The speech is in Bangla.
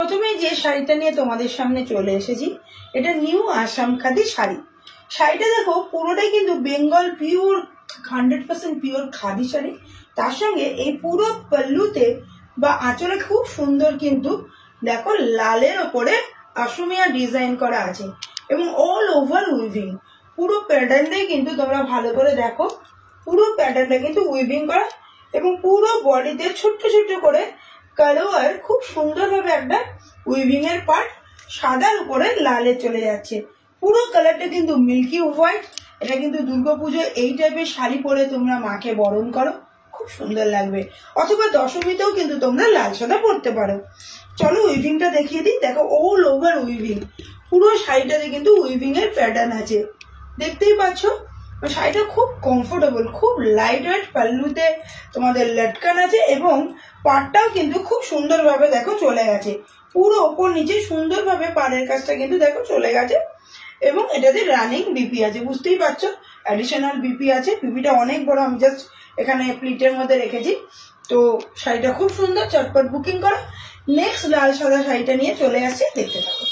প্রথমে যে শাড়িটা নিয়ে তোমাদের সামনে চলে এসেছি, এটা নিউ আসাম খাদি শাড়ি। শাড়িটা দেখো পুরোটাই কিন্তু বেঙ্গল পিওর 100% পিওর খাদি শাড়ি। তার সঙ্গে এই পুরো পাল্লুতে বা আঁচলে খুব সুন্দর কিন্তু দেখো লালের ওপরে আশুমিয়া ডিজাইন করা আছে এবং অল ওভার উইভিং। পুরো প্যাটার্নটাই কিন্তু তোমরা ভালো করে দেখো, পুরো প্যাটার্নটা কিন্তু উইভিং করা এবং পুরো বডিতে ছোট্ট ছোট্ট করে কালোয়ার খুব সুন্দরভাবে একটা উইভিং এর পার্ট সাদার উপরে লালে চলে যাচ্ছে। পুরো কালারটা কিন্তু মিল্কি হোয়াইট। এটা কিন্তু দুর্গাপুজোয় এই টাইপের শাড়ি পরে তোমরা মাকে বরণ করো, খুব সুন্দর লাগবে। অথবা দশমীতেও কিন্তু তোমরা লাল সাদা পরতে পারো। চলো উইভিংটা দেখিয়ে দিই। দেখো অল ওভার উইভিং, পুরো শাড়িটাতে কিন্তু উইভিং এর প্যাটার্ন আছে, দেখতেই পাচ্ছ। শাড়িটা খুব কমফোর্টেবল, খুব লাইট ওয়েট। পাল্লুতে তোমাদের লটকান আছে এবং পাড়টাও কিন্তু খুব সুন্দরভাবে দেখো চলে গেছে, পুরো ওপর নিচে সুন্দরভাবে পাড়ের কাজটা কিন্তু দেখো চলে গেছে। এবং এটাতে রানিং বিপি আছে, বুঝতেই পারছো অ্যাডিশনাল বিপি আছে। বিপিটা অনেক বড়, আমি জাস্ট এখানে প্লিটের মধ্যে রেখেছি। তো শাড়িটা খুব সুন্দর, চটপট বুকিং করো। নেক্সট লাল সাদা শাড়িটা নিয়ে চলে আসছে, দেখতে থাকো।